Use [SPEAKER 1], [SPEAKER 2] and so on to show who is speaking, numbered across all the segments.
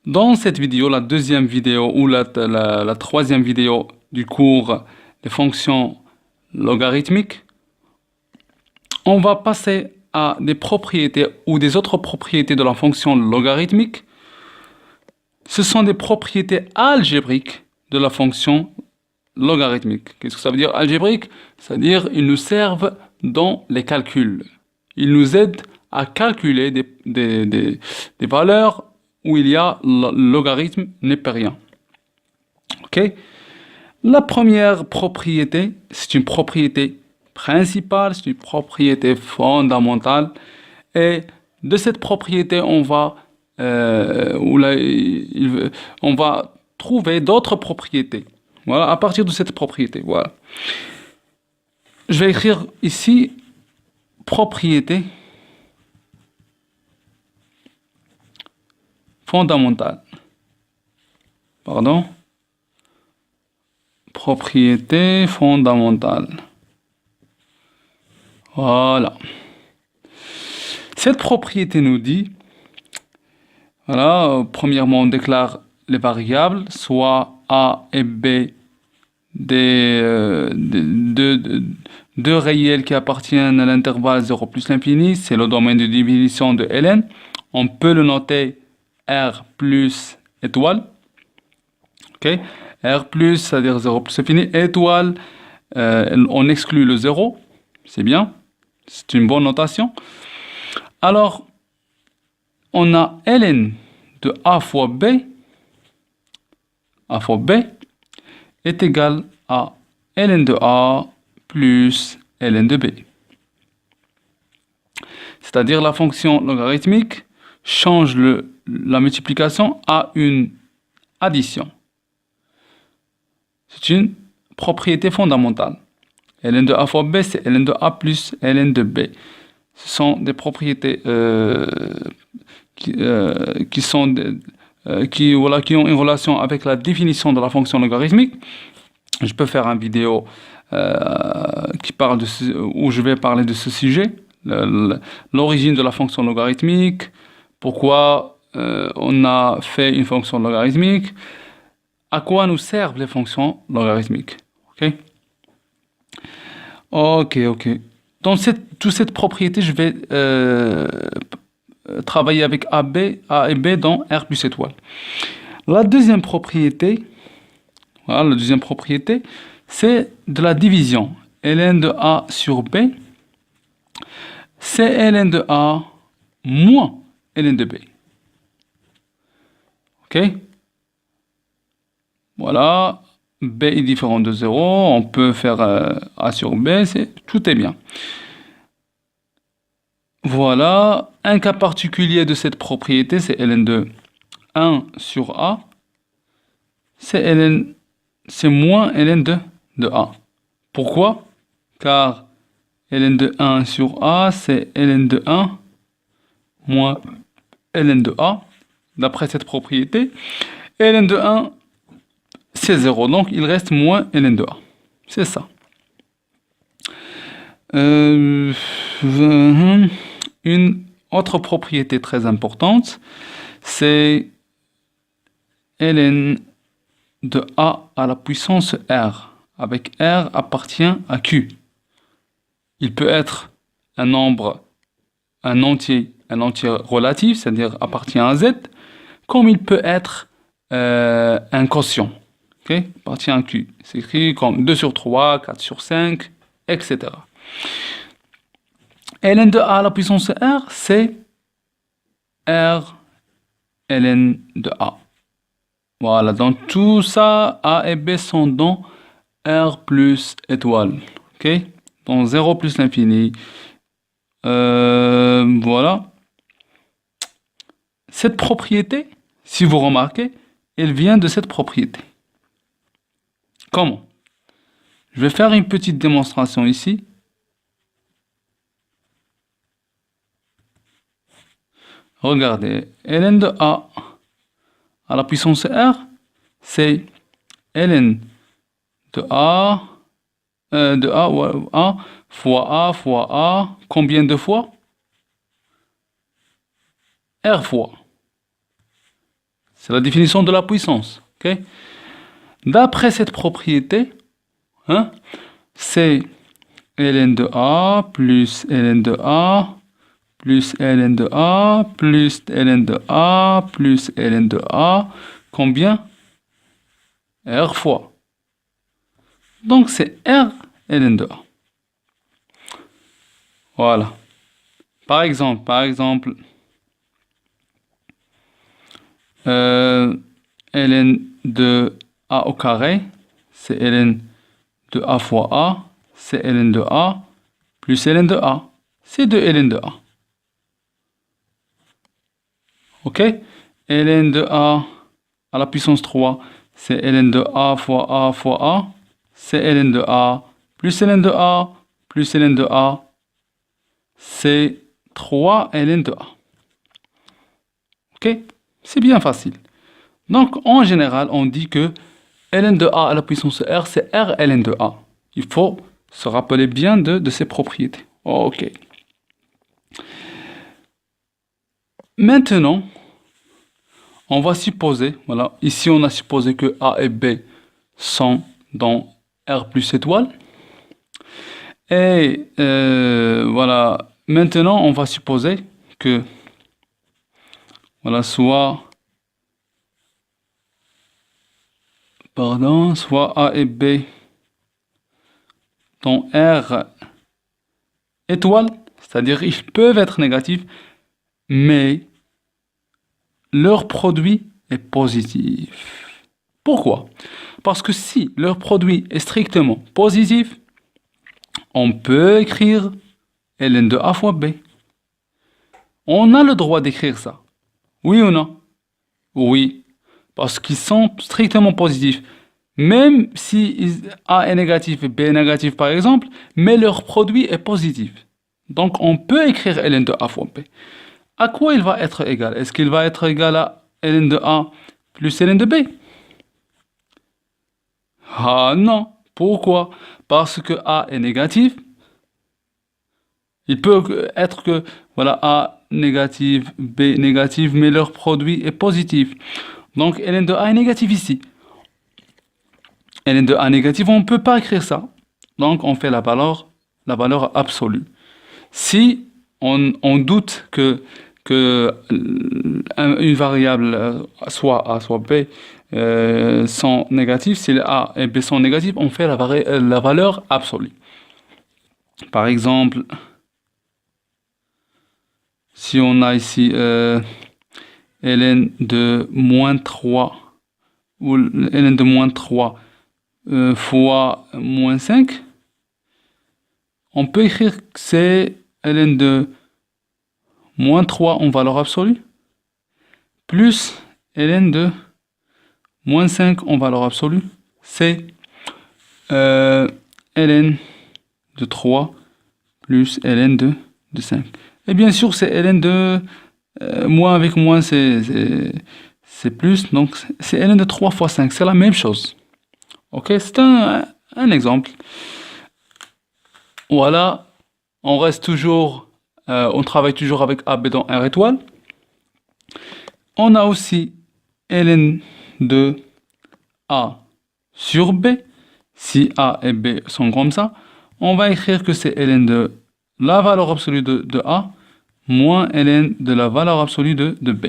[SPEAKER 1] Dans cette vidéo, la deuxième vidéo ou la troisième vidéo du cours des fonctions logarithmiques, on va passer à des propriétés ou des autres propriétés de la fonction logarithmique. Ce sont des propriétés algébriques de la fonction logarithmique. Qu'est-ce que ça veut dire algébrique? C'est-à-dire qu'ils nous servent dans les calculs. Ils nous aident à calculer des valeurs où il y a le logarithme népérien. Ok? La première propriété, c'est une propriété principale, c'est une propriété fondamentale. Et de cette propriété, on va trouver d'autres propriétés. Voilà, à partir de cette propriété. Voilà. Je vais écrire ici propriété fondamentale. Pardon. Propriété fondamentale. Voilà. Cette propriété nous dit, voilà, premièrement, on déclare les variables, soit A et B, deux réels qui appartiennent à l'intervalle 0 plus l'infini, c'est le domaine de définition de Ln. On peut le noter R plus étoile. Ok? R plus, c'est-à-dire 0 plus infini, étoile, on exclut le 0. C'est bien. C'est une bonne notation. Alors, on a Ln de A fois B est égal à ln de A plus ln de B. C'est-à-dire la fonction logarithmique change la multiplication à une addition. C'est une propriété fondamentale. Ln de A fois B, c'est ln de A plus ln de B. Ce sont des propriétés qui ont une relation avec la définition de la fonction logarithmique. Je peux faire une vidéo où je vais parler de ce sujet, l'origine de la fonction logarithmique, pourquoi on a fait une fonction logarithmique, à quoi nous servent les fonctions logarithmiques. Ok. Dans toute cette propriété, je vais travailler avec A et B dans R plus étoile. La deuxième propriété, c'est de la division. Ln de A sur B, c'est ln de A moins ln de B. Ok? Voilà. B est différent de 0. On peut faire A sur B. Tout est bien. Voilà. Un cas particulier de cette propriété, c'est ln de 1 sur A. C'est moins ln de A. Pourquoi? Car ln de 1 sur A, c'est ln de 1 moins ln de A. D'après cette propriété, ln de 1, c'est 0. Donc, il reste moins ln de A. C'est ça. Une autre propriété très importante, c'est ln de A à la puissance R, avec R appartient à Q. Il peut être un entier relatif, c'est-à-dire appartient à Z, comme il peut être un quotient, appartient à Q. C'est écrit comme 2 sur 3, 4 sur 5, etc. Ln de A à la puissance R, c'est R ln de A. Voilà, donc tout ça, A et B sont dans R plus étoile. Dans 0 plus l'infini. Voilà. Cette propriété, si vous remarquez, elle vient de cette propriété. Comment? Je vais faire une petite démonstration ici. Regardez, ln de A à la puissance R, c'est ln de A fois A, combien de fois? R fois. C'est la définition de la puissance. Okay? D'après cette propriété, hein, c'est ln de A plus ln de A plus ln de A plus ln de A plus ln de A. Combien? R fois. Donc c'est R ln de A. Voilà. Par exemple, ln de A au carré, c'est ln de A fois A, c'est ln de A plus ln de A. C'est 2 ln de A. Ok? Ln de A à la puissance 3, c'est ln de A fois A fois A, c'est ln de A plus ln de A plus ln de A, c'est 3 ln de A. Ok? C'est bien facile. Donc, en général, on dit que ln de A à la puissance R, c'est R ln de A. Il faut se rappeler bien de ces propriétés. Ok. Maintenant, on va supposer, voilà, ici on a supposé que A et B sont dans R plus étoile. Et voilà, maintenant on va supposer que, voilà, soit A et B dans R étoile, c'est-à-dire ils peuvent être négatifs, mais leur produit est positif. Pourquoi? Parce que si leur produit est strictement positif, on peut écrire ln de A fois B. On a le droit d'écrire ça. Oui ou non? Oui, parce qu'ils sont strictement positifs. Même si A est négatif et B est négatif par exemple, mais leur produit est positif. Donc on peut écrire ln de A fois B. À quoi il va être égal? Est-ce qu'il va être égal à ln de A plus ln de B? Ah non. Pourquoi? Parce que A est négatif. Il peut être que, voilà, A négatif, B négatif, mais leur produit est positif. Donc ln de A est négatif ici. ln de A négatif, on ne peut pas écrire ça. Donc on fait la valeur absolue. Si on doute que une variable, soit A, soit B, sont négatifs, si A et B sont négatifs, on fait la valeur absolue. Par exemple, si on a ici ln de moins 3 ou ln de moins 3 fois moins 5, on peut écrire que c'est ln de moins 3 en valeur absolue plus ln de moins 5 en valeur absolue, c'est ln de 3 plus ln de 5. Et bien sûr, c'est ln de moins avec moins, c'est plus. Donc, c'est ln de 3 fois 5. C'est la même chose. Ok, c'est un exemple. Voilà, on reste toujours, on travaille toujours avec AB dans R étoile. On a aussi ln de A sur B. Si A et B sont comme ça, on va écrire que c'est ln de la valeur absolue de A moins ln de la valeur absolue de B.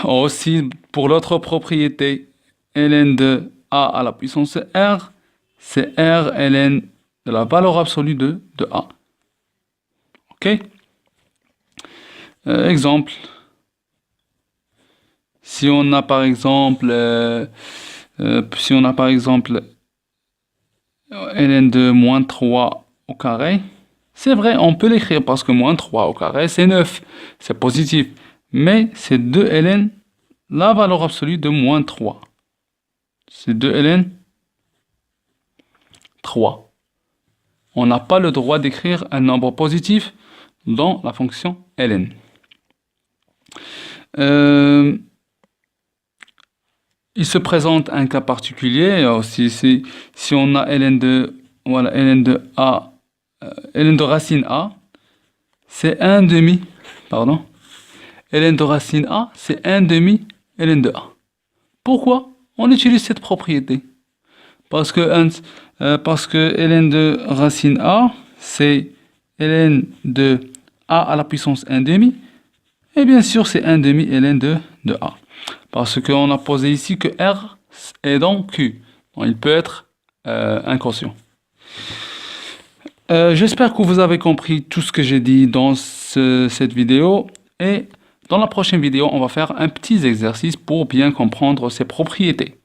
[SPEAKER 1] Aussi, pour l'autre propriété, ln de A à la puissance R, c'est R ln de la valeur absolue de A. Ok? Exemple. Si on a par exemple, ln de moins 3 au carré, c'est vrai, on peut l'écrire parce que moins 3 au carré, c'est 9, c'est positif. Mais c'est 2 ln, la valeur absolue de moins 3. C'est 2 ln 3. On n'a pas le droit d'écrire un nombre positif dans la fonction ln. Il se présente un cas particulier aussi, si on a ln de A, ln de racine A, c'est 1 demi, pardon, ln de racine A, c'est 1 demi ln de A. Pourquoi on utilise cette propriété? Parce que ln de racine A, c'est ln de A à la puissance 1 demi. Et bien sûr, c'est 1 demi ln de A. Parce qu'on a posé ici que R est dans Q. Donc, il peut être un quotient. J'espère que vous avez compris tout ce que j'ai dit dans cette vidéo. Et dans la prochaine vidéo, on va faire un petit exercice pour bien comprendre ses propriétés.